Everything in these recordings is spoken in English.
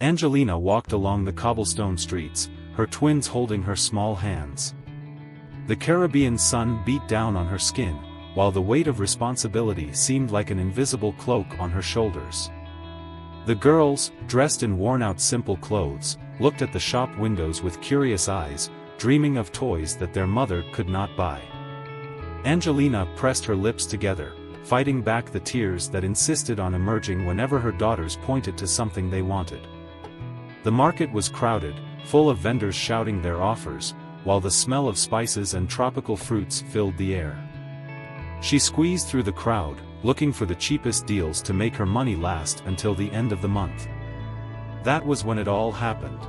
Angelina walked along the cobblestone streets, her twins holding her small hands. The Caribbean sun beat down on her skin, while the weight of responsibility seemed like an invisible cloak on her shoulders. The girls, dressed in worn-out simple clothes, looked at the shop windows with curious eyes, dreaming of toys that their mother could not buy. Angelina pressed her lips together, fighting back the tears that insisted on emerging whenever her daughters pointed to something they wanted. The market was crowded, full of vendors shouting their offers, while the smell of spices and tropical fruits filled the air. She squeezed through the crowd, looking for the cheapest deals to make her money last until the end of the month. That was when it all happened.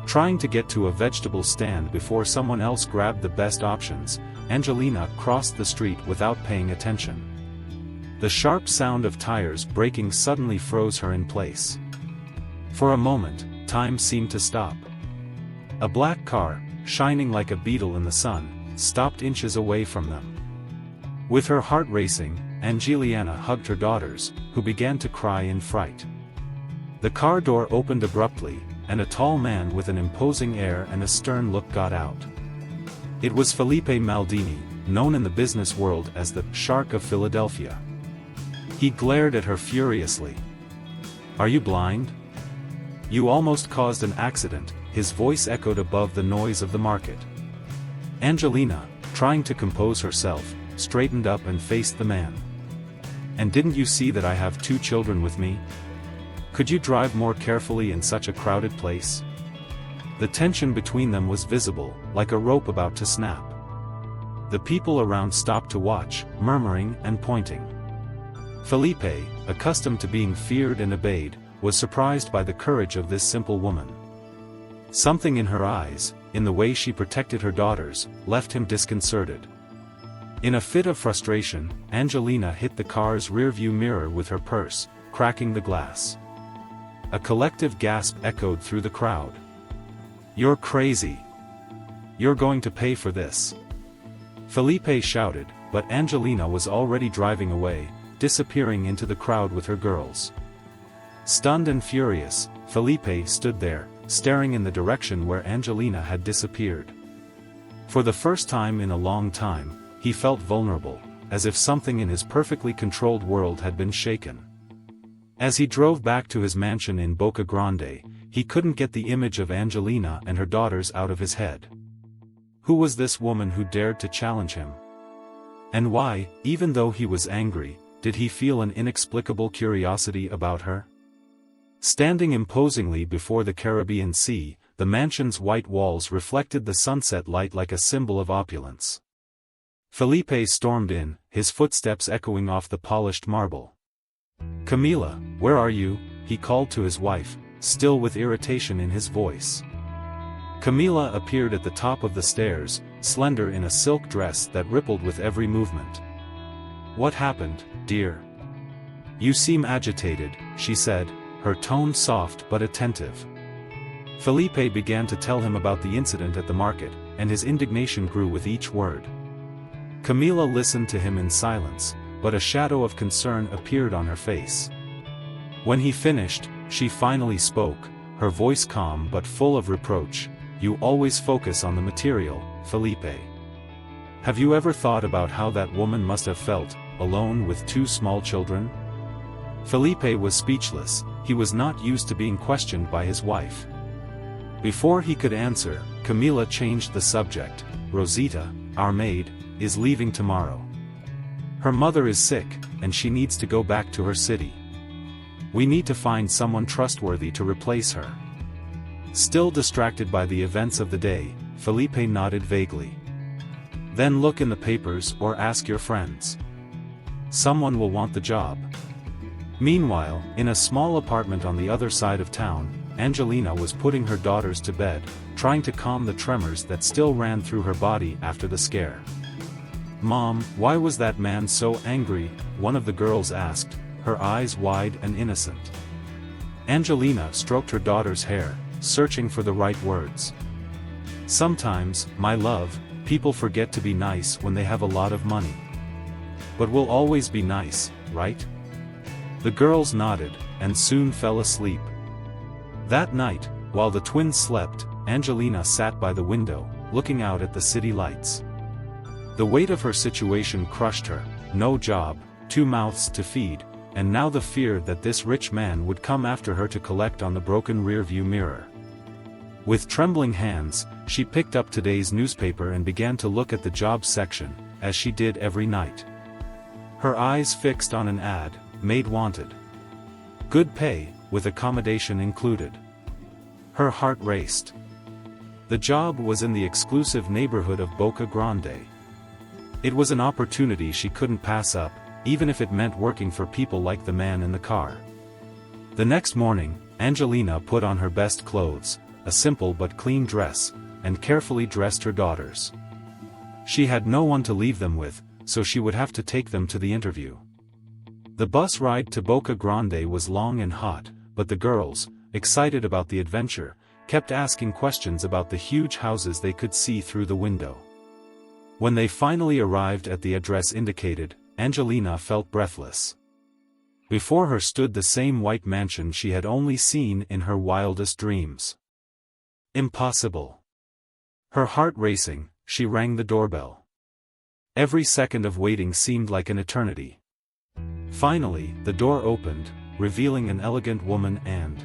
Trying to get to a vegetable stand before someone else grabbed the best options, Angelina crossed the street without paying attention. The sharp sound of tires braking suddenly froze her in place. For a moment, time seemed to stop. A black car, shining like a beetle in the sun, stopped inches away from them. With her heart racing, Angelina hugged her daughters, who began to cry in fright. The car door opened abruptly, and a tall man with an imposing air and a stern look got out. It was Felipe Maldini, known in the business world as the Shark of Philadelphia. He glared at her furiously. "Are you blind? You almost caused an accident," his voice echoed above the noise of the market. Angelina, trying to compose herself, straightened up and faced the man. "And didn't you see that I have 2 children with me? Could you drive more carefully in such a crowded place?" The tension between them was visible, like a rope about to snap. The people around stopped to watch, murmuring and pointing. Felipe, accustomed to being feared and obeyed, was surprised by the courage of this simple woman. Something in her eyes, in the way she protected her daughters, left him disconcerted. In a fit of frustration, Angelina hit the car's rearview mirror with her purse, cracking the glass. A collective gasp echoed through the crowd. "You're crazy. You're going to pay for this," Felipe shouted, but Angelina was already driving away, disappearing into the crowd with her girls. Stunned and furious, Felipe stood there, staring in the direction where Angelina had disappeared. For the first time in a long time, he felt vulnerable, as if something in his perfectly controlled world had been shaken. As he drove back to his mansion in Boca Grande, he couldn't get the image of Angelina and her daughters out of his head. Who was this woman who dared to challenge him? And why, even though he was angry, did he feel an inexplicable curiosity about her? Standing imposingly before the Caribbean Sea, the mansion's white walls reflected the sunset light like a symbol of opulence. Felipe stormed in, his footsteps echoing off the polished marble. "Camila, where are you?" he called to his wife, still with irritation in his voice. Camila appeared at the top of the stairs, slender in a silk dress that rippled with every movement. "What happened, dear? You seem agitated," she said, her tone soft but attentive. Felipe began to tell him about the incident at the market, and his indignation grew with each word. Camila listened to him in silence, but a shadow of concern appeared on her face. When he finished, she finally spoke, her voice calm but full of reproach. "You always focus on the material, Felipe. Have you ever thought about how that woman must have felt, alone with 2 small children?" Felipe was speechless. He was not used to being questioned by his wife. Before he could answer, Camila changed the subject. "Rosita, our maid, is leaving tomorrow. Her mother is sick, and she needs to go back to her city. We need to find someone trustworthy to replace her." Still distracted by the events of the day, Felipe nodded vaguely. "Then look in the papers or ask your friends. Someone will want the job." Meanwhile, in a small apartment on the other side of town, Angelina was putting her daughters to bed, trying to calm the tremors that still ran through her body after the scare. "Mom, why was that man so angry?" one of the girls asked, her eyes wide and innocent. Angelina stroked her daughter's hair, searching for the right words. "Sometimes, my love, people forget to be nice when they have a lot of money. But we'll always be nice, right?" The girls nodded, and soon fell asleep. That night, while the twins slept, Angelina sat by the window, looking out at the city lights. The weight of her situation crushed her: no job, 2 mouths to feed, and now the fear that this rich man would come after her to collect on the broken rearview mirror. With trembling hands, she picked up today's newspaper and began to look at the jobs section, as she did every night. Her eyes fixed on an ad: "Maid wanted. Good pay, with accommodation included." Her heart raced. The job was in the exclusive neighborhood of Boca Grande. It was an opportunity she couldn't pass up, even if it meant working for people like the man in the car. The next morning, Angelina put on her best clothes, a simple but clean dress, and carefully dressed her daughters. She had no one to leave them with, so she would have to take them to the interview. The bus ride to Boca Grande was long and hot, but the girls, excited about the adventure, kept asking questions about the huge houses they could see through the window. When they finally arrived at the address indicated, Angelina felt breathless. Before her stood the same white mansion she had only seen in her wildest dreams. Impossible. Her heart racing, she rang the doorbell. Every second of waiting seemed like an eternity. Finally, the door opened, revealing an elegant woman and...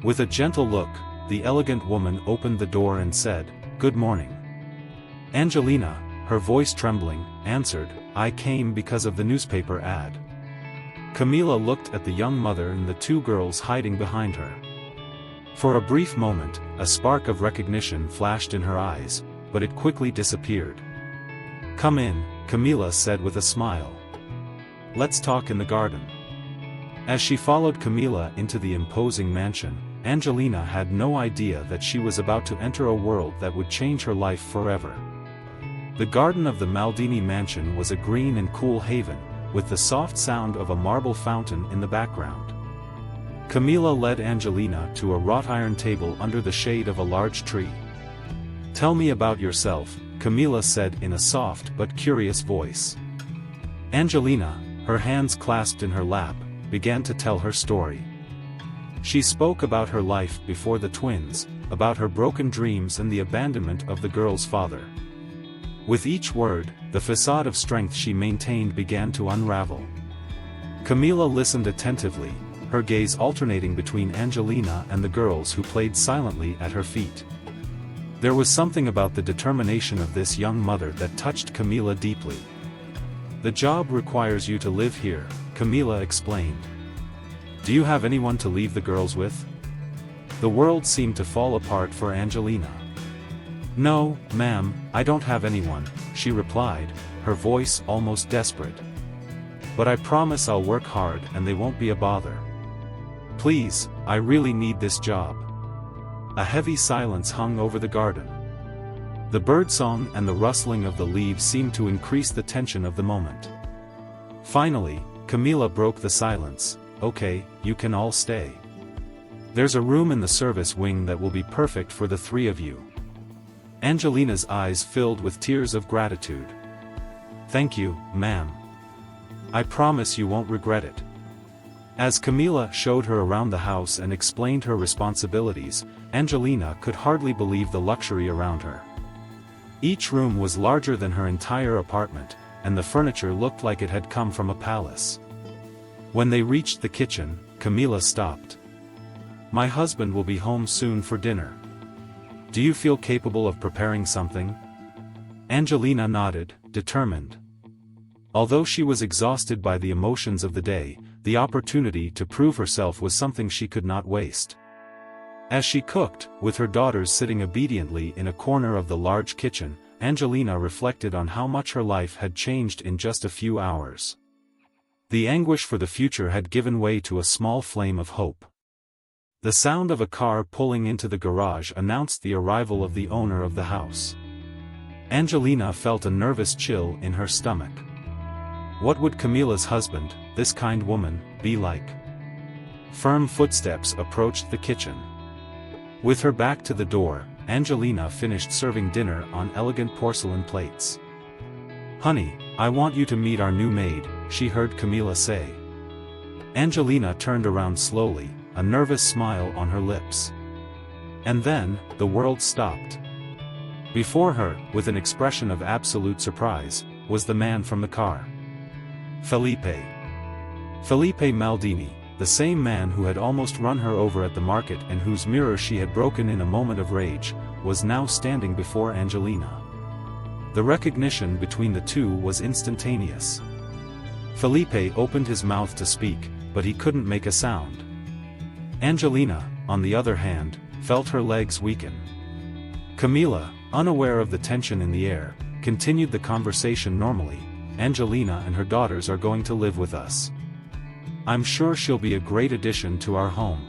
With a gentle look, the elegant woman opened the door and said, "Good morning." Angelina, her voice trembling, answered, "I came because of the newspaper ad." Camila looked at the young mother and the 2 girls hiding behind her. For a brief moment, a spark of recognition flashed in her eyes, but it quickly disappeared. "Come in," Camila said with a smile. "Let's talk in the garden." As she followed Camila into the imposing mansion, Angelina had no idea that she was about to enter a world that would change her life forever. The garden of the Maldini mansion was a green and cool haven, with the soft sound of a marble fountain in the background. Camila led Angelina to a wrought iron table under the shade of a large tree. "Tell me about yourself," Camila said in a soft but curious voice. Angelina, her hands clasped in her lap, began to tell her story. She spoke about her life before the twins, about her broken dreams and the abandonment of the girl's father. With each word, the facade of strength she maintained began to unravel. Camila listened attentively, her gaze alternating between Angelina and the girls who played silently at her feet. There was something about the determination of this young mother that touched Camila deeply. "The job requires you to live here," Camila explained. "Do you have anyone to leave the girls with?" The world seemed to fall apart for Angelina. "No, ma'am, I don't have anyone," she replied, her voice almost desperate. "But I promise I'll work hard and they won't be a bother. Please, I really need this job." A heavy silence hung over the garden. The birdsong and the rustling of the leaves seemed to increase the tension of the moment. Finally, Camila broke the silence. "Okay, you can all stay. There's a room in the service wing that will be perfect for the 3 of you." Angelina's eyes filled with tears of gratitude. "Thank you, ma'am. I promise you won't regret it." As Camila showed her around the house and explained her responsibilities, Angelina could hardly believe the luxury around her. Each room was larger than her entire apartment, and the furniture looked like it had come from a palace. When they reached the kitchen, Camila stopped. "My husband will be home soon for dinner. Do you feel capable of preparing something?" Angelina nodded, determined. Although she was exhausted by the emotions of the day, the opportunity to prove herself was something she could not waste. As she cooked, with her daughters sitting obediently in a corner of the large kitchen, Angelina reflected on how much her life had changed in just a few hours. The anguish for the future had given way to a small flame of hope. The sound of a car pulling into the garage announced the arrival of the owner of the house. Angelina felt a nervous chill in her stomach. What would Camila's husband, this kind woman, be like? Firm footsteps approached the kitchen. With her back to the door, Angelina finished serving dinner on elegant porcelain plates. "Honey, I want you to meet our new maid," she heard Camila say. Angelina turned around slowly, a nervous smile on her lips. And then, the world stopped. Before her, with an expression of absolute surprise, was the man from the car. Felipe. Felipe Maldini, the same man who had almost run her over at the market and whose mirror she had broken in a moment of rage, was now standing before Angelina. The recognition between the two was instantaneous. Felipe opened his mouth to speak, but he couldn't make a sound. Angelina, on the other hand, felt her legs weaken. Camila, unaware of the tension in the air, continued the conversation normally. Angelina and her daughters are going to live with us. I'm sure she'll be a great addition to our home.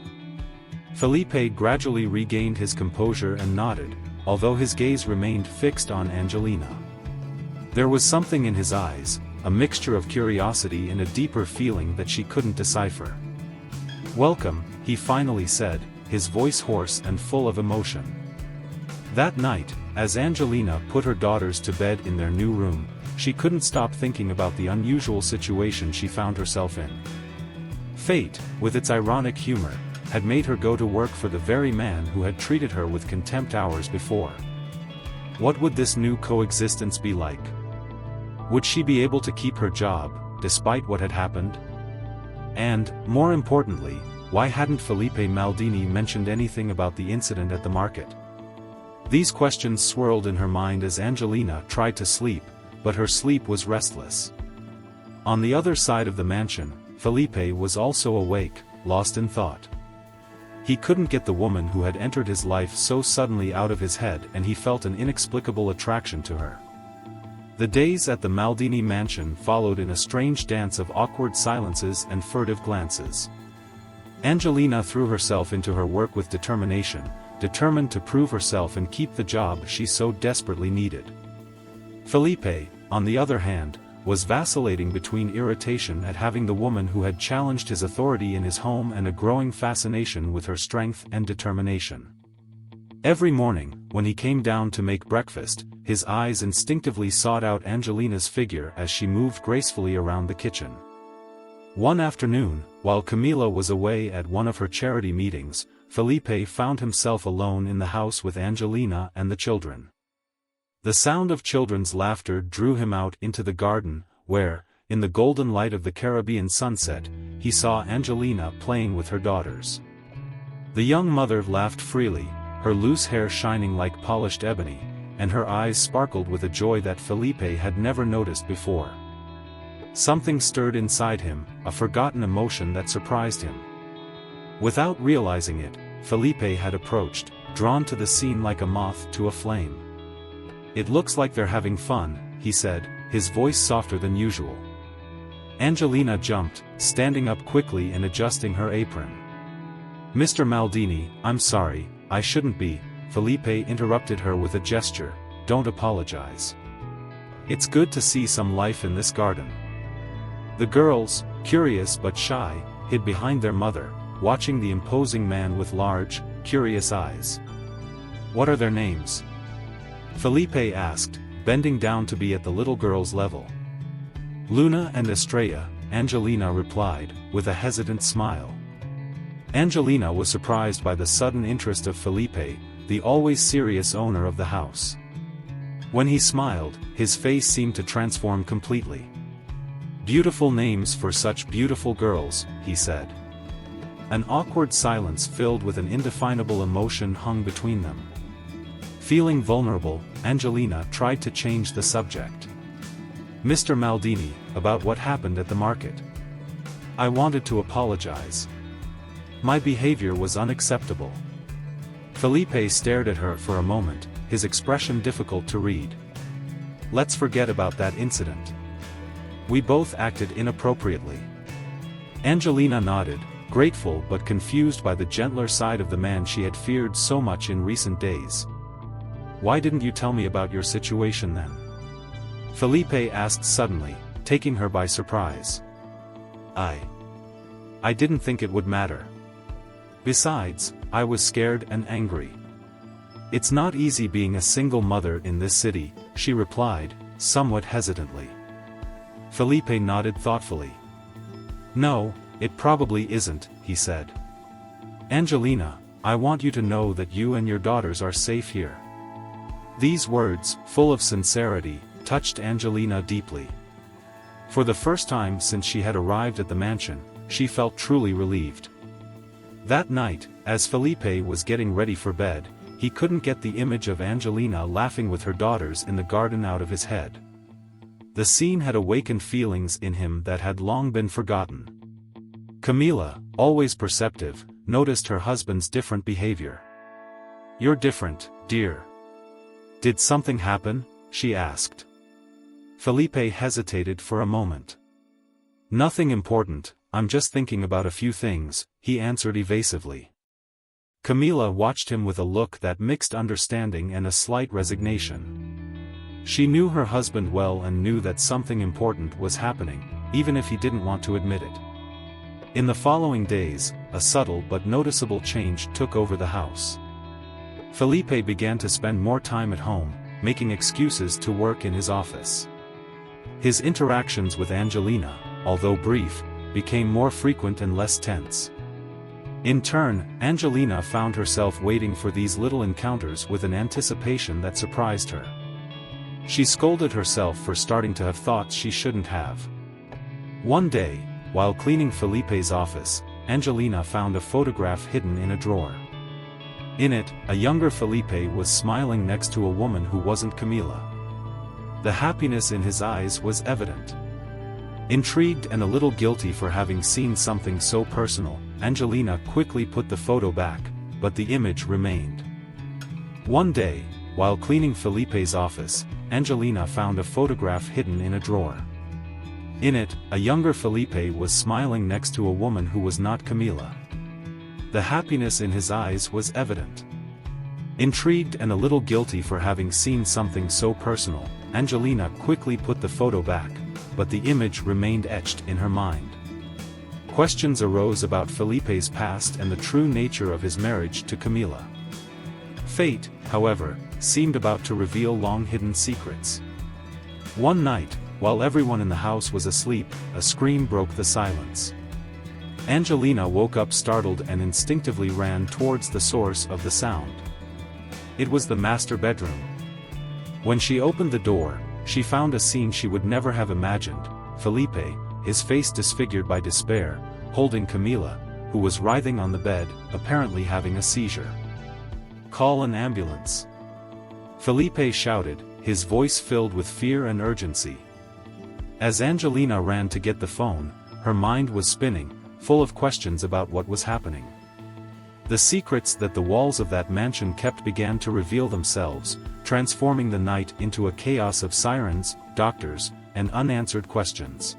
Felipe gradually regained his composure and nodded, although his gaze remained fixed on Angelina. There was something in his eyes, a mixture of curiosity and a deeper feeling that she couldn't decipher. "Welcome," he finally said, his voice hoarse and full of emotion. That night, as Angelina put her daughters to bed in their new room, she couldn't stop thinking about the unusual situation she found herself in. Fate, with its ironic humor, had made her go to work for the very man who had treated her with contempt hours before. What would this new coexistence be like? Would she be able to keep her job, despite what had happened? And, more importantly, why hadn't Felipe Maldini mentioned anything about the incident at the market? These questions swirled in her mind as Angelina tried to sleep, but her sleep was restless. On the other side of the mansion, Felipe was also awake, lost in thought. He couldn't get the woman who had entered his life so suddenly out of his head, and he felt an inexplicable attraction to her. The days at the Maldini mansion followed in a strange dance of awkward silences and furtive glances. Angelina threw herself into her work with determination, determined to prove herself and keep the job she so desperately needed. Felipe, on the other hand, was vacillating between irritation at having the woman who had challenged his authority in his home and a growing fascination with her strength and determination. Every morning, when he came down to make breakfast, his eyes instinctively sought out Angelina's figure as she moved gracefully around the kitchen. One afternoon, while Camila was away at one of her charity meetings, Felipe found himself alone in the house with Angelina and the children. The sound of children's laughter drew him out into the garden, where, in the golden light of the Caribbean sunset, he saw Angelina playing with her daughters. The young mother laughed freely, her loose hair shining like polished ebony, and her eyes sparkled with a joy that Felipe had never noticed before. Something stirred inside him, a forgotten emotion that surprised him. Without realizing it, Felipe had approached, drawn to the scene like a moth to a flame. "It looks like they're having fun," he said, his voice softer than usual. Angelina jumped, standing up quickly and adjusting her apron. "Mr. Maldini, I'm sorry, I shouldn't be," Felipe interrupted her with a gesture. "Don't apologize. It's good to see some life in this garden." The girls, curious but shy, hid behind their mother, watching the imposing man with large, curious eyes. "What are their names?" Felipe asked, bending down to be at the little girl's level. "Luna and Estrella," Angelina replied, with a hesitant smile. Angelina was surprised by the sudden interest of Felipe, the always serious owner of the house. When he smiled, his face seemed to transform completely. "Beautiful names for such beautiful girls," he said. An awkward silence filled with an indefinable emotion hung between them. Feeling vulnerable, Angelina tried to change the subject. "Mr. Maldini, about what happened at the market. I wanted to apologize. My behavior was unacceptable." Felipe stared at her for a moment, his expression difficult to read. "Let's forget about that incident. We both acted inappropriately." Angelina nodded, grateful but confused by the gentler side of the man she had feared so much in recent days. "Why didn't you tell me about your situation then?" Felipe asked suddenly, taking her by surprise. I didn't think it would matter. Besides, I was scared and angry. It's not easy being a single mother in this city, she replied, somewhat hesitantly. Felipe nodded thoughtfully. No, it probably isn't, he said. Angelina, I want you to know that you and your daughters are safe here." These words, full of sincerity, touched Angelina deeply. For the first time since she had arrived at the mansion, she felt truly relieved. That night, as Felipe was getting ready for bed, he couldn't get the image of Angelina laughing with her daughters in the garden out of his head. The scene had awakened feelings in him that had long been forgotten. Camila, always perceptive, noticed her husband's different behavior. "You're different, dear. Did something happen?" she asked. Felipe hesitated for a moment. "Nothing important, I'm just thinking about a few things," he answered evasively. Camila watched him with a look that mixed understanding and a slight resignation. She knew her husband well and knew that something important was happening, even if he didn't want to admit it. In the following days, a subtle but noticeable change took over the house. Felipe began to spend more time at home, making excuses to work in his office. His interactions with Angelina, although brief, became more frequent and less tense. In turn, Angelina found herself waiting for these little encounters with an anticipation that surprised her. She scolded herself for starting to have thoughts she shouldn't have. One day, while cleaning Felipe's office, Angelina found a photograph hidden in a drawer. In it, a younger Felipe was smiling next to a woman who wasn't Camila. The happiness in his eyes was evident. Intrigued and a little guilty for having seen something so personal, Angelina quickly put the photo back, but the image remained. One day, while cleaning Felipe's office, Angelina found a photograph hidden in a drawer. In it, a younger Felipe was smiling next to a woman who was not Camila. The happiness in his eyes was evident. Intrigued and a little guilty for having seen something so personal, Angelina quickly put the photo back, but the image remained etched in her mind. Questions arose about Felipe's past and the true nature of his marriage to Camila. Fate, however, seemed about to reveal long-hidden secrets. One night, while everyone in the house was asleep, a scream broke the silence. Angelina woke up startled and instinctively ran towards the source of the sound. It was the master bedroom. When she opened the door, she found a scene she would never have imagined: Felipe, his face disfigured by despair, holding Camila, who was writhing on the bed, apparently having a seizure. "Call an ambulance," Felipe shouted, his voice filled with fear and urgency. As Angelina ran to get the phone, her mind was spinning, full of questions about what was happening. The secrets that the walls of that mansion kept began to reveal themselves, transforming the night into a chaos of sirens, doctors, and unanswered questions.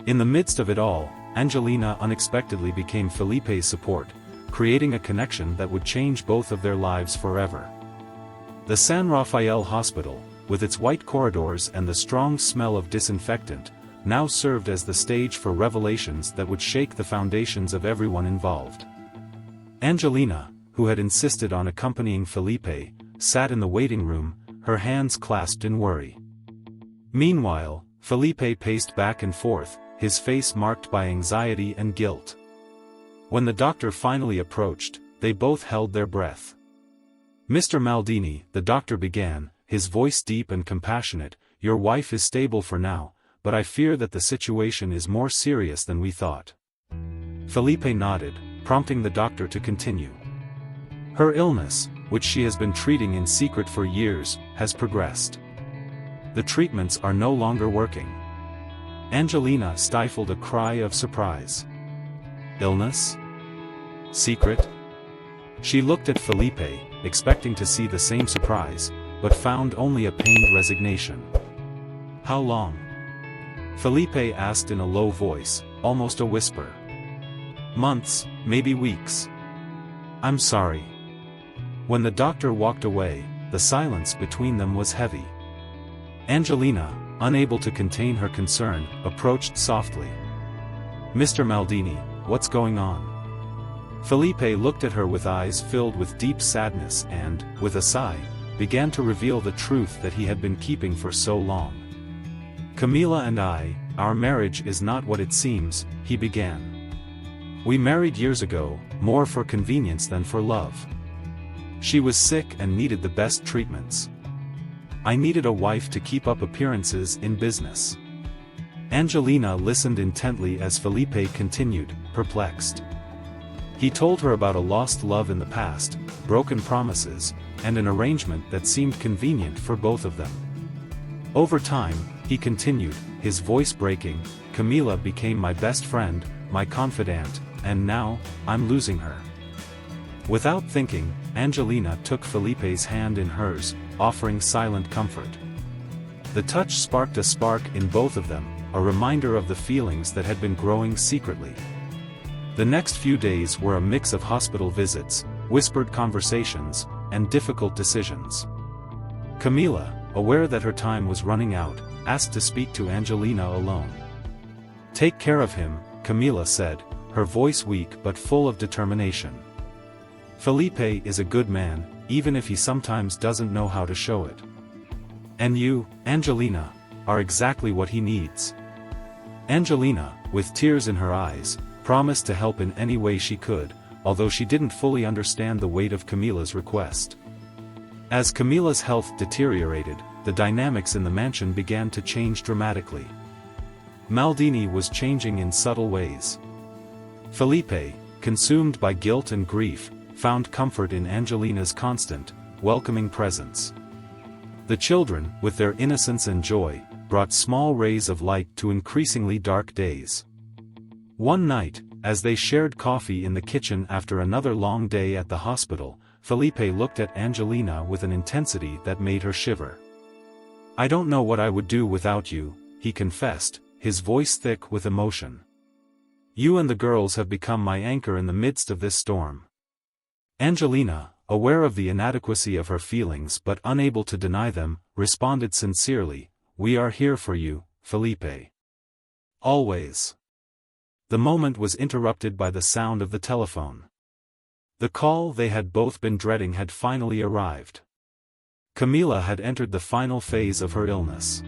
In the midst of it all, Angelina unexpectedly became Felipe's support, creating a connection that would change both of their lives forever. The San Rafael Hospital, with its white corridors and the strong smell of disinfectant, now served as the stage for revelations that would shake the foundations of everyone involved. Angelina, who had insisted on accompanying Felipe, sat in the waiting room, her hands clasped in worry. Meanwhile, Felipe paced back and forth, his face marked by anxiety and guilt. When the doctor finally approached, they both held their breath. "Mr. Maldini," the doctor began, his voice deep and compassionate, "your wife is stable for now, but I fear that the situation is more serious than we thought." Felipe nodded, prompting the doctor to continue. "Her illness, which she has been treating in secret for years, has progressed. The treatments are no longer working." Angelina stifled a cry of surprise. "Illness? Secret?" She looked at Felipe, expecting to see the same surprise, but found only a pained resignation. "How long?" Felipe asked in a low voice, almost a whisper. "Months, maybe weeks." "I'm sorry." When the doctor walked away, the silence between them was heavy. Angelina, unable to contain her concern, approached softly. "Mr. Maldini, what's going on?" Felipe looked at her with eyes filled with deep sadness and, with a sigh, began to reveal the truth that he had been keeping for so long. "Camila and I, our marriage is not what it seems," he began. We married years ago, more for convenience than for love. She was sick and needed the best treatments. I needed a wife to keep up appearances in business. Angelina listened intently as Felipe continued, perplexed. He told her about a lost love in the past, broken promises, and an arrangement that seemed convenient for both of them. Over time, he continued, his voice breaking, Camila became my best friend, my confidant, and now, I'm losing her. Without thinking, Angelina took Felipe's hand in hers, offering silent comfort. The touch sparked a spark in both of them, a reminder of the feelings that had been growing secretly. The next few days were a mix of hospital visits, whispered conversations, and difficult decisions. Camila, aware that her time was running out, asked to speak to Angelina alone. Take care of him, Camila said, her voice weak but full of determination. Felipe is a good man, even if he sometimes doesn't know how to show it. And you, Angelina, are exactly what he needs. Angelina, with tears in her eyes, promised to help in any way she could, although she didn't fully understand the weight of Camila's request. As Camila's health deteriorated, the dynamics in the mansion began to change dramatically. Maldini was changing in subtle ways. Felipe, consumed by guilt and grief, found comfort in Angelina's constant, welcoming presence. The children, with their innocence and joy, brought small rays of light to increasingly dark days. One night, as they shared coffee in the kitchen after another long day at the hospital, Felipe looked at Angelina with an intensity that made her shiver. I don't know what I would do without you, he confessed, his voice thick with emotion. You and the girls have become my anchor in the midst of this storm. Angelina, aware of the inadequacy of her feelings but unable to deny them, responded sincerely, We are here for you, Felipe. Always. The moment was interrupted by the sound of the telephone. The call they had both been dreading had finally arrived. Camila had entered the final phase of her illness.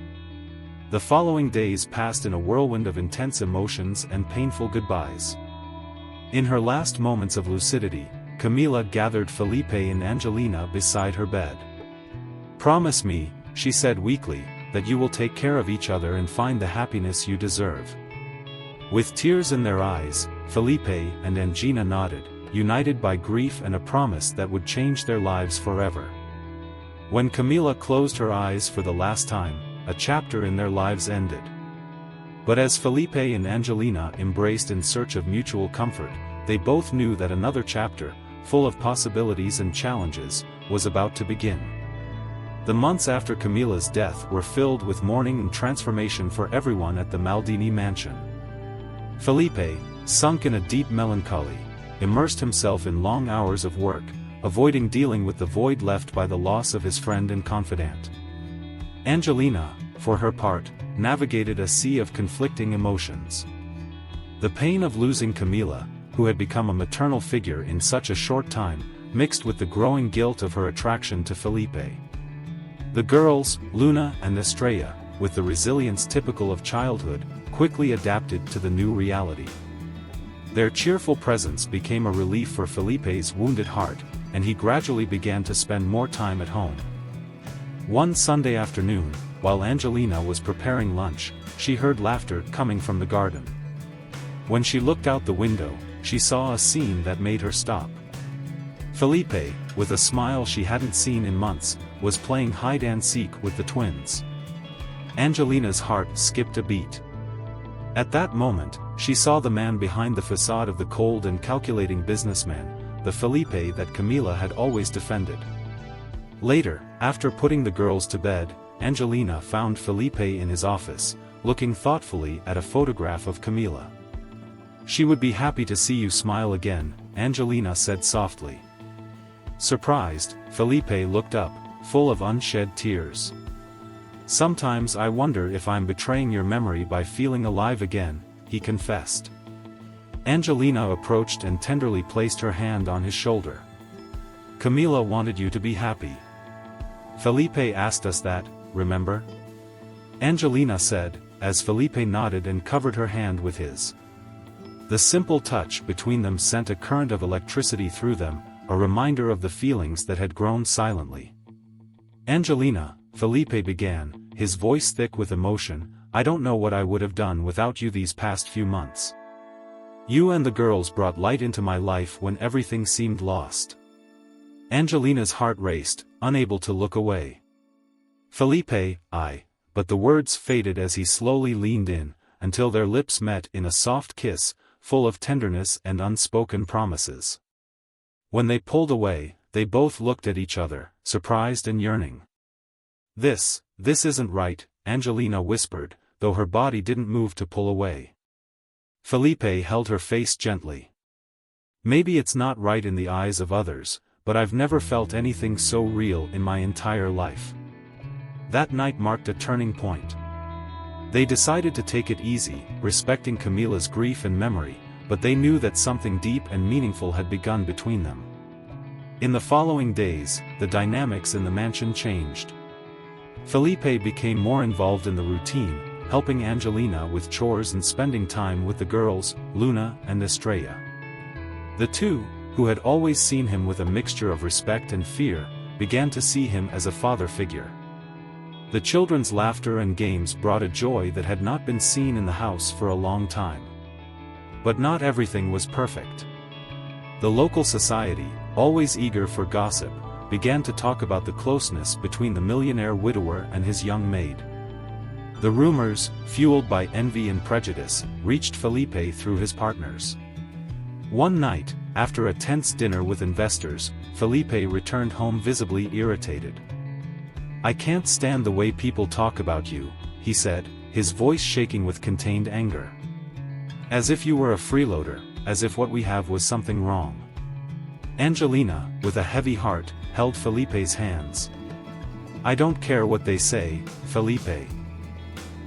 The following days passed in a whirlwind of intense emotions and painful goodbyes. In her last moments of lucidity, Camila gathered Felipe and Angelina beside her bed. Promise me, she said weakly, that you will take care of each other and find the happiness you deserve. With tears in their eyes, Felipe and Angelina nodded, united by grief and a promise that would change their lives forever. When Camila closed her eyes for the last time, a chapter in their lives ended. But as Felipe and Angelina embraced in search of mutual comfort, they both knew that another chapter, full of possibilities and challenges, was about to begin. The months after Camila's death were filled with mourning and transformation for everyone at the Maldini mansion. Felipe, sunk in a deep melancholy, immersed himself in long hours of work, avoiding dealing with the void left by the loss of his friend and confidant. Angelina, for her part, navigated a sea of conflicting emotions. The pain of losing Camila, who had become a maternal figure in such a short time, mixed with the growing guilt of her attraction to Felipe. The girls, Luna and Estrella, with the resilience typical of childhood, quickly adapted to the new reality. Their cheerful presence became a relief for Felipe's wounded heart, and he gradually began to spend more time at home. One Sunday afternoon, while Angelina was preparing lunch, she heard laughter coming from the garden. When she looked out the window, she saw a scene that made her stop. Felipe, with a smile she hadn't seen in months, was playing hide-and-seek with the twins. Angelina's heart skipped a beat. At that moment, she saw the man behind the facade of the cold and calculating businessman, the Felipe that Camila had always defended. Later, after putting the girls to bed, Angelina found Felipe in his office, looking thoughtfully at a photograph of Camila. She would be happy to see you smile again, Angelina said softly. Surprised, Felipe looked up, full of unshed tears. Sometimes I wonder if I'm betraying your memory by feeling alive again, he confessed. Angelina approached and tenderly placed her hand on his shoulder. Camila wanted you to be happy. Felipe asked us that, remember? Angelina said, as Felipe nodded and covered her hand with his. The simple touch between them sent a current of electricity through them, a reminder of the feelings that had grown silently. "Angelina," Felipe began, his voice thick with emotion, "I don't know what I would have done without you these past few months. You and the girls brought light into my life when everything seemed lost." Angelina's heart raced, unable to look away. "Felipe, but the words faded as he slowly leaned in, until their lips met in a soft kiss, full of tenderness and unspoken promises. When they pulled away, they both looked at each other, surprised and yearning. This isn't right," Angelina whispered, though her body didn't move to pull away. Felipe held her face gently. "Maybe it's not right in the eyes of others, but I've never felt anything so real in my entire life." That night marked a turning point. They decided to take it easy, respecting Camila's grief and memory, but they knew that something deep and meaningful had begun between them. In the following days, the dynamics in the mansion changed. Felipe became more involved in the routine, helping Angelina with chores and spending time with the girls, Luna and Estrella. The two, who had always seen him with a mixture of respect and fear, began to see him as a father figure. The children's laughter and games brought a joy that had not been seen in the house for a long time. But not everything was perfect. The local society, always eager for gossip, began to talk about the closeness between the millionaire widower and his young maid. The rumors, fueled by envy and prejudice, reached Felipe through his partners. One night, after a tense dinner with investors, Felipe returned home visibly irritated. "I can't stand the way people talk about you," he said, his voice shaking with contained anger. "As if you were a freeloader, as if what we have was something wrong." Angelina, with a heavy heart, held Felipe's hands. "I don't care what they say, Felipe.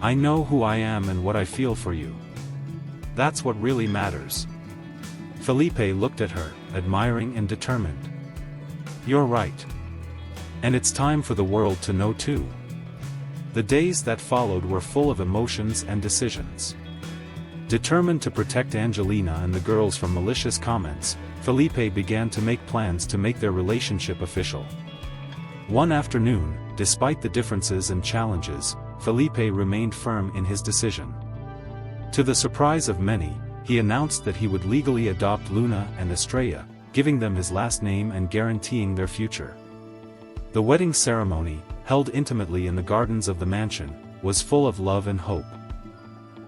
I know who I am and what I feel for you. That's what really matters." Felipe looked at her, admiring and determined. "You're right. And it's time for the world to know too." The days that followed were full of emotions and decisions. Determined to protect Angelina and the girls from malicious comments, Felipe began to make plans to make their relationship official. One afternoon, despite the differences and challenges, Felipe remained firm in his decision. To the surprise of many, he announced that he would legally adopt Luna and Estrella, giving them his last name and guaranteeing their future. The wedding ceremony, held intimately in the gardens of the mansion, was full of love and hope.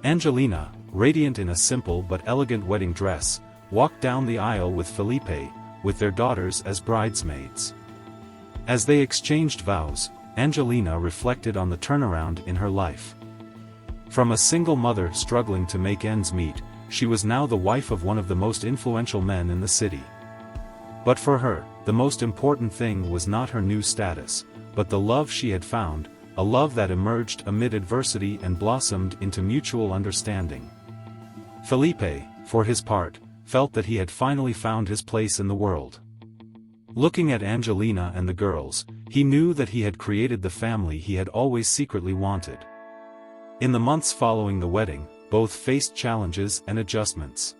Angelina, radiant in a simple but elegant wedding dress, walked down the aisle with Felipe, with their daughters as bridesmaids. As they exchanged vows, Angelina reflected on the turnaround in her life. From a single mother struggling to make ends meet, she was now the wife of one of the most influential men in the city. But for her, the most important thing was not her new status, but the love she had found, a love that emerged amid adversity and blossomed into mutual understanding. Felipe, for his part, felt that he had finally found his place in the world. Looking at Angelina and the girls, he knew that he had created the family he had always secretly wanted. In the months following the wedding, both faced challenges and adjustments.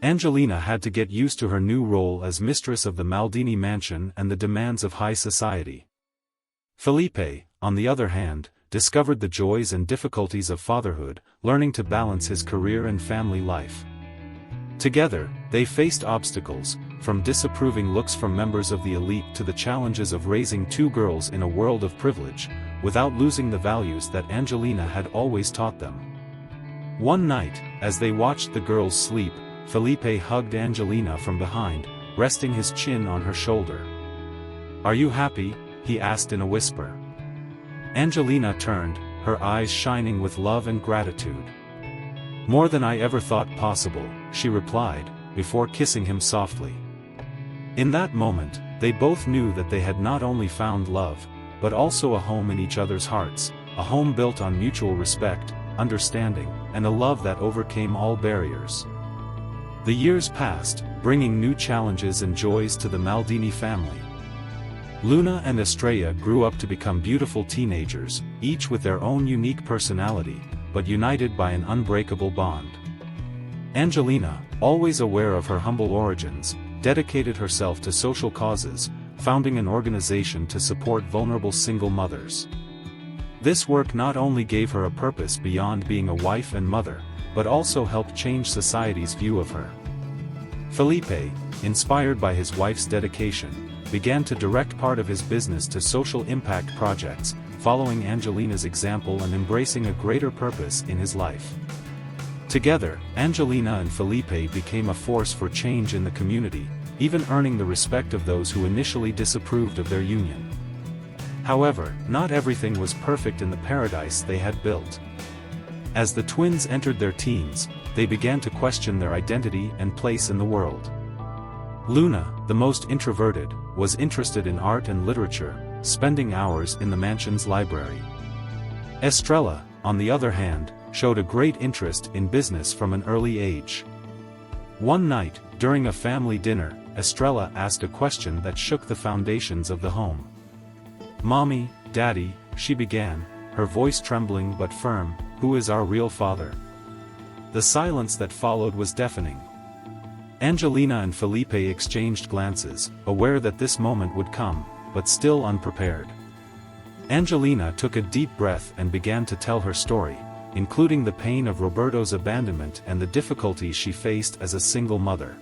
Angelina had to get used to her new role as mistress of the Maldini mansion and the demands of high society. Felipe, on the other hand, discovered the joys and difficulties of fatherhood, learning to balance his career and family life. Together, they faced obstacles, from disapproving looks from members of the elite to the challenges of raising two girls in a world of privilege, without losing the values that Angelina had always taught them. One night, as they watched the girls sleep, Felipe hugged Angelina from behind, resting his chin on her shoulder. "Are you happy?" he asked in a whisper. Angelina turned, her eyes shining with love and gratitude. "More than I ever thought possible," she replied, before kissing him softly. In that moment, they both knew that they had not only found love, but also a home in each other's hearts, a home built on mutual respect, understanding, and a love that overcame all barriers. The years passed, bringing new challenges and joys to the Maldini family. Luna and Estrella grew up to become beautiful teenagers, each with their own unique personality, but united by an unbreakable bond. Angelina, always aware of her humble origins, dedicated herself to social causes, founding an organization to support vulnerable single mothers. This work not only gave her a purpose beyond being a wife and mother, but also helped change society's view of her. Felipe, inspired by his wife's dedication, began to direct part of his business to social impact projects, following Angelina's example and embracing a greater purpose in his life. Together, Angelina and Felipe became a force for change in the community, even earning the respect of those who initially disapproved of their union. However, not everything was perfect in the paradise they had built. As the twins entered their teens, they began to question their identity and place in the world. Luna, the most introverted, was interested in art and literature, spending hours in the mansion's library. Estrella, on the other hand, showed a great interest in business from an early age. One night, during a family dinner, Estrella asked a question that shook the foundations of the home. "Mommy, Daddy," she began, her voice trembling but firm, "who is our real father?" The silence that followed was deafening. Angelina and Felipe exchanged glances, aware that this moment would come, but still unprepared. Angelina took a deep breath and began to tell her story, including the pain of Roberto's abandonment and the difficulties she faced as a single mother.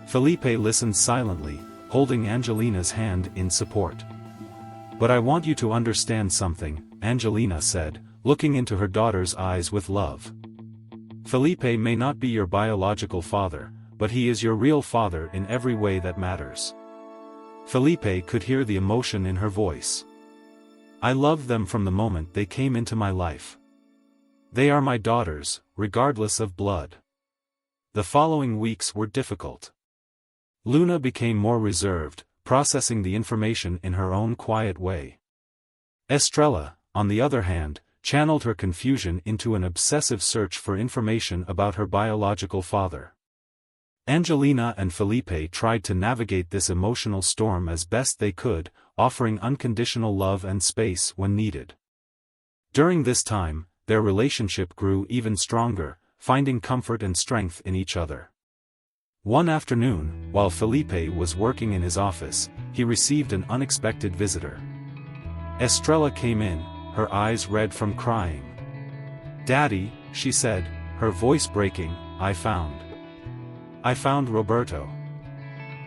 Felipe listened silently, holding Angelina's hand in support. "But I want you to understand something," Angelina said, looking into her daughter's eyes with love. "Felipe may not be your biological father, but he is your real father in every way that matters." Felipe could hear the emotion in her voice. "I loved them from the moment they came into my life. They are my daughters, regardless of blood." The following weeks were difficult. Luna became more reserved, processing the information in her own quiet way. Estrella, on the other hand, channeled her confusion into an obsessive search for information about her biological father. Angelina and Felipe tried to navigate this emotional storm as best they could, offering unconditional love and space when needed. During this time, their relationship grew even stronger, finding comfort and strength in each other. One afternoon, while Felipe was working in his office, he received an unexpected visitor. Estrella came in, her eyes red from crying. "Daddy," she said, her voice breaking, I found Roberto."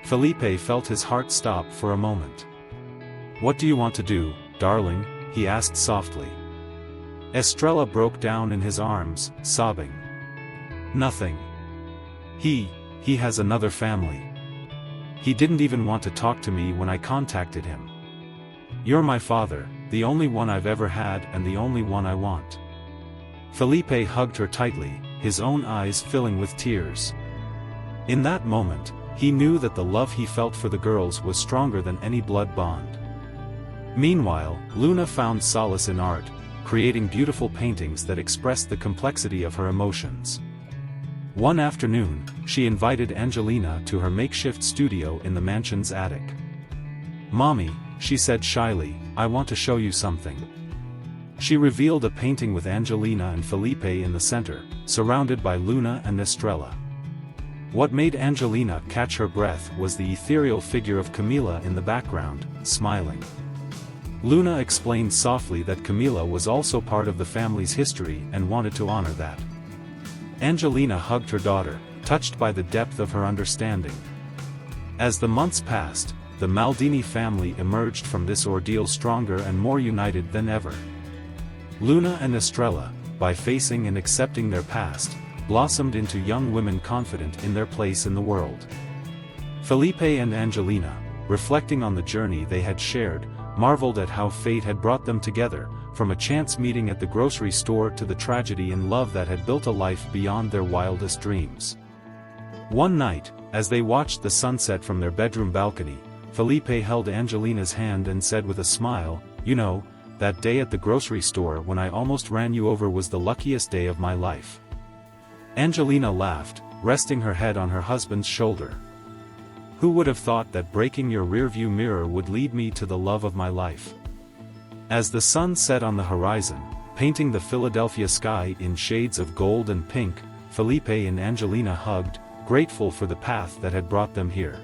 Felipe felt his heart stop for a moment. "What do you want to do, darling?" he asked softly. Estrella broke down in his arms, sobbing. "Nothing. He has another family. He didn't even want to talk to me when I contacted him. You're my father, the only one I've ever had and the only one I want." Felipe hugged her tightly, his own eyes filling with tears. In that moment, he knew that the love he felt for the girls was stronger than any blood bond. Meanwhile, Luna found solace in art, creating beautiful paintings that expressed the complexity of her emotions. One afternoon, she invited Angelina to her makeshift studio in the mansion's attic. "Mommy," she said shyly, "I want to show you something." She revealed a painting with Angelina and Felipe in the center, surrounded by Luna and Estrella. What made Angelina catch her breath was the ethereal figure of Camila in the background, smiling. Luna explained softly that Camila was also part of the family's history and wanted to honor that. Angelina hugged her daughter, touched by the depth of her understanding. As the months passed, the Maldini family emerged from this ordeal stronger and more united than ever. Luna and Estrella, by facing and accepting their past, blossomed into young women confident in their place in the world. Felipe and Angelina, reflecting on the journey they had shared, marveled at how fate had brought them together, from a chance meeting at the grocery store to the tragedy in love that had built a life beyond their wildest dreams. One night, as they watched the sunset from their bedroom balcony, Felipe held Angelina's hand and said with a smile, "You know, that day at the grocery store when I almost ran you over was the luckiest day of my life." Angelina laughed, resting her head on her husband's shoulder. "Who would have thought that breaking your rearview mirror would lead me to the love of my life?" As the sun set on the horizon, painting the Philadelphia sky in shades of gold and pink, Felipe and Angelina hugged, grateful for the path that had brought them here.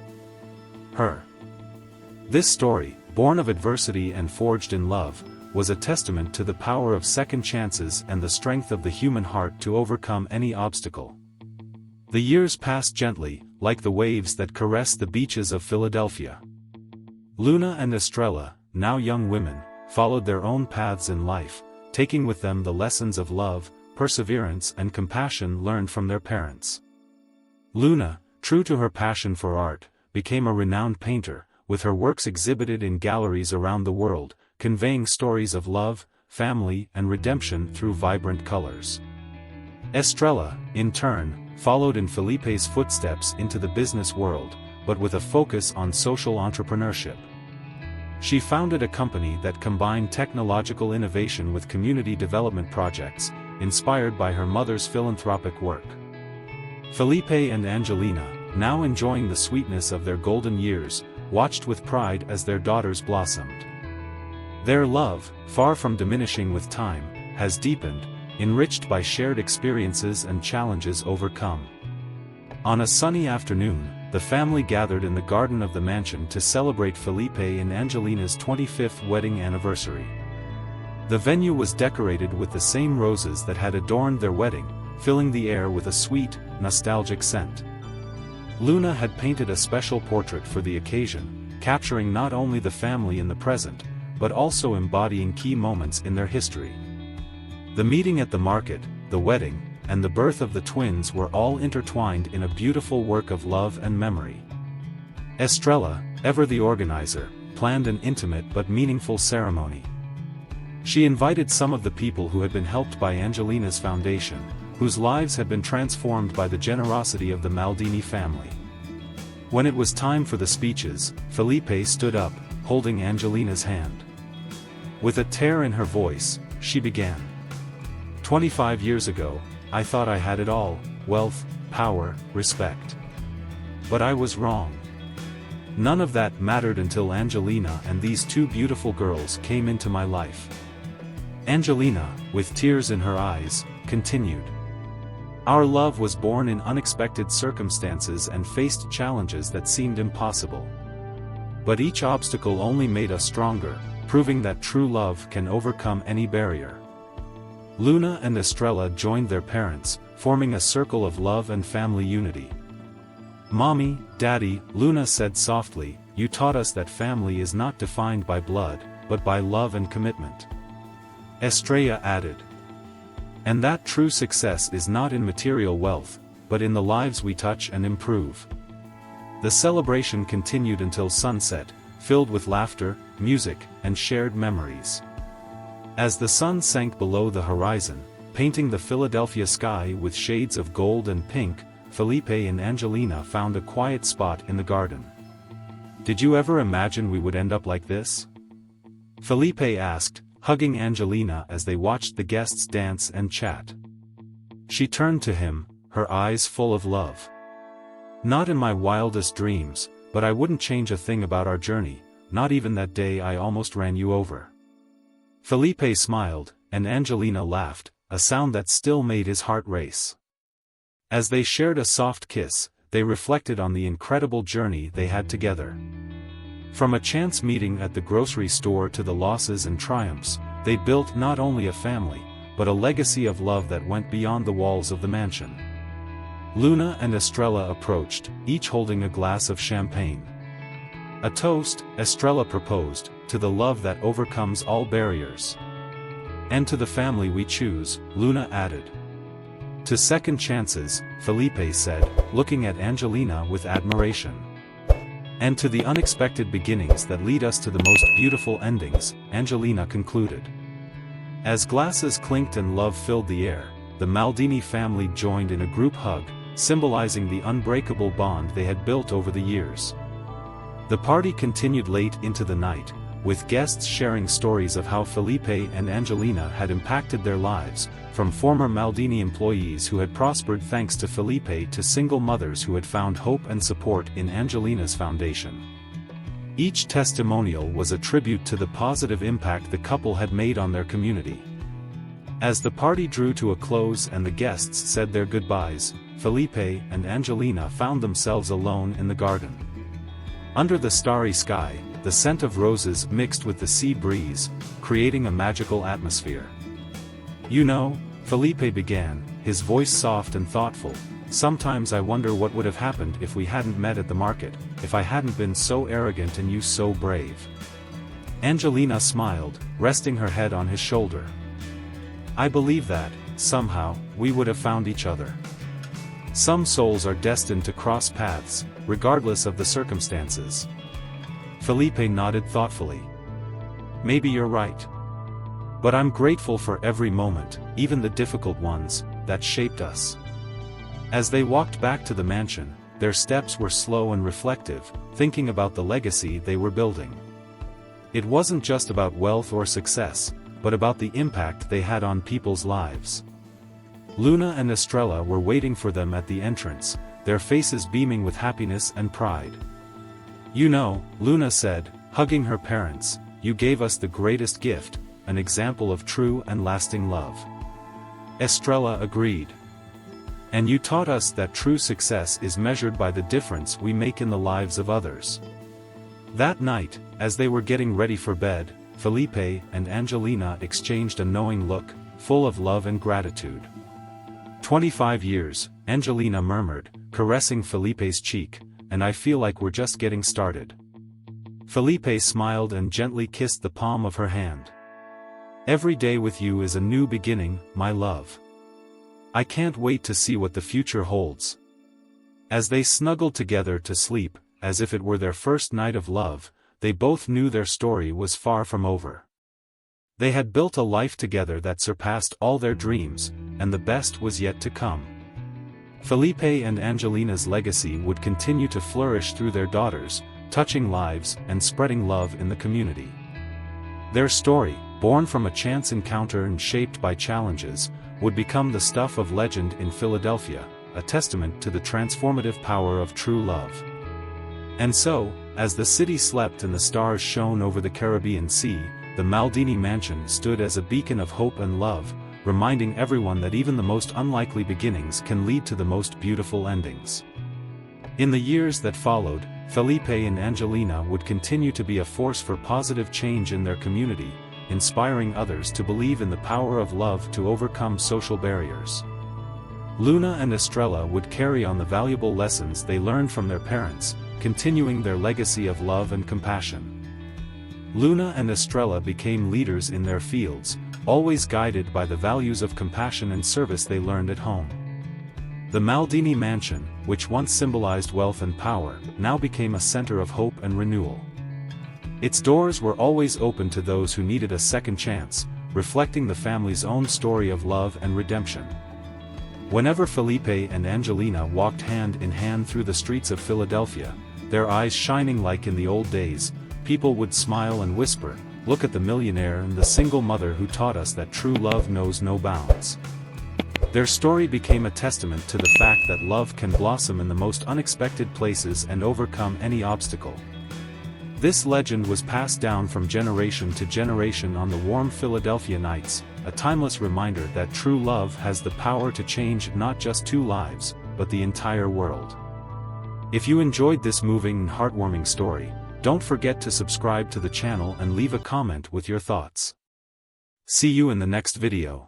This story, born of adversity and forged in love, was a testament to the power of second chances and the strength of the human heart to overcome any obstacle. The years passed gently, like the waves that caress the beaches of Philadelphia. Luna and Estrella, now young women, followed their own paths in life, taking with them the lessons of love, perseverance and compassion learned from their parents. Luna, true to her passion for art, became a renowned painter, with her works exhibited in galleries around the world, conveying stories of love, family and redemption through vibrant colors. Estrella, in turn, followed in Felipe's footsteps into the business world, but with a focus on social entrepreneurship. She founded a company that combined technological innovation with community development projects, inspired by her mother's philanthropic work. Felipe and Angelina, now enjoying the sweetness of their golden years, watched with pride as their daughters blossomed. Their love, far from diminishing with time, has deepened, enriched by shared experiences and challenges overcome. On a sunny afternoon, the family gathered in the garden of the mansion to celebrate Felipe and Angelina's 25th wedding anniversary. The venue was decorated with the same roses that had adorned their wedding, filling the air with a sweet, nostalgic scent. Luna had painted a special portrait for the occasion, capturing not only the family in the present, but also embodying key moments in their history. The meeting at the market, the wedding, and the birth of the twins were all intertwined in a beautiful work of love and memory. Estrella, ever the organizer, planned an intimate but meaningful ceremony. She invited some of the people who had been helped by Angelina's foundation, whose lives had been transformed by the generosity of the Maldini family. When it was time for the speeches, Felipe stood up, holding Angelina's hand. With a tear in her voice, she began. 25 years ago, I thought I had it all, wealth, power, respect. But I was wrong. None of that mattered until Angelina and these two beautiful girls came into my life. Angelina, with tears in her eyes, continued. Our love was born in unexpected circumstances and faced challenges that seemed impossible. But each obstacle only made us stronger, proving that true love can overcome any barrier. Luna and Estrella joined their parents, forming a circle of love and family unity. Mommy, Daddy, Luna said softly, you taught us that family is not defined by blood, but by love and commitment. Estrella added. And that true success is not in material wealth, but in the lives we touch and improve. The celebration continued until sunset, filled with laughter, music, and shared memories. As the sun sank below the horizon, painting the Philadelphia sky with shades of gold and pink, Felipe and Angelina found a quiet spot in the garden. Did you ever imagine we would end up like this? Felipe asked, hugging Angelina as they watched the guests dance and chat. She turned to him, her eyes full of love. Not in my wildest dreams, but I wouldn't change a thing about our journey, not even that day I almost ran you over. Felipe smiled, and Angelina laughed, a sound that still made his heart race. As they shared a soft kiss, they reflected on the incredible journey they had together. From a chance meeting at the grocery store to the losses and triumphs, they built not only a family, but a legacy of love that went beyond the walls of the mansion. Luna and Estrella approached, each holding a glass of champagne. A toast, Estrella proposed, to the love that overcomes all barriers. And to the family we choose, Luna added. To second chances, Felipe said, looking at Angelina with admiration. And to the unexpected beginnings that lead us to the most beautiful endings, Angelina concluded. As glasses clinked and love filled the air, the Maldini family joined in a group hug, symbolizing the unbreakable bond they had built over the years. The party continued late into the night, with guests sharing stories of how Felipe and Angelina had impacted their lives, from former Maldini employees who had prospered thanks to Felipe to single mothers who had found hope and support in Angelina's foundation. Each testimonial was a tribute to the positive impact the couple had made on their community. As the party drew to a close and the guests said their goodbyes, Felipe and Angelina found themselves alone in the garden. Under the starry sky, the scent of roses mixed with the sea breeze, creating a magical atmosphere. "You know," Felipe began, his voice soft and thoughtful, "sometimes I wonder what would have happened if we hadn't met at the market, if I hadn't been so arrogant and you so brave." Angelina smiled, resting her head on his shoulder. "I believe that, somehow, we would have found each other. Some souls are destined to cross paths, regardless of the circumstances." Felipe nodded thoughtfully. "Maybe you're right. But I'm grateful for every moment, even the difficult ones, that shaped us." As they walked back to the mansion, their steps were slow and reflective, thinking about the legacy they were building. It wasn't just about wealth or success, but about the impact they had on people's lives. Luna and Estrella were waiting for them at the entrance, their faces beaming with happiness and pride. "You know," Luna said, hugging her parents, "you gave us the greatest gift, an example of true and lasting love." Estrella agreed. "And you taught us that true success is measured by the difference we make in the lives of others." That night, as they were getting ready for bed, Felipe and Angelina exchanged a knowing look, full of love and gratitude. 25 years, Angelina murmured, caressing Felipe's cheek, "and I feel like we're just getting started." Felipe smiled and gently kissed the palm of her hand. "Every day with you is a new beginning, my love. I can't wait to see what the future holds." As they snuggled together to sleep, as if it were their first night of love, they both knew their story was far from over. They had built a life together that surpassed all their dreams, and the best was yet to come. Felipe and Angelina's legacy would continue to flourish through their daughters, touching lives and spreading love in the community. Their story, born from a chance encounter and shaped by challenges, would become the stuff of legend in Philadelphia, a testament to the transformative power of true love. And so, as the city slept and the stars shone over the Caribbean Sea, the Maldini mansion stood as a beacon of hope and love, reminding everyone that even the most unlikely beginnings can lead to the most beautiful endings. In the years that followed, Felipe and Angelina would continue to be a force for positive change in their community, inspiring others to believe in the power of love to overcome social barriers. Luna and Estrella would carry on the valuable lessons they learned from their parents, continuing their legacy of love and compassion. Luna and Estrella became leaders in their fields, always guided by the values of compassion and service they learned at home. The Maldini mansion, which once symbolized wealth and power, now became a center of hope and renewal. Its doors were always open to those who needed a second chance, reflecting the family's own story of love and redemption. Whenever Felipe and Angelina walked hand in hand through the streets of Philadelphia, their eyes shining like in the old days, people would smile and whisper, "Look at the millionaire and the single mother who taught us that true love knows no bounds." Their story became a testament to the fact that love can blossom in the most unexpected places and overcome any obstacle. This legend was passed down from generation to generation on the warm Philadelphia nights, a timeless reminder that true love has the power to change not just two lives, but the entire world. If you enjoyed this moving and heartwarming story, don't forget to subscribe to the channel and leave a comment with your thoughts. See you in the next video.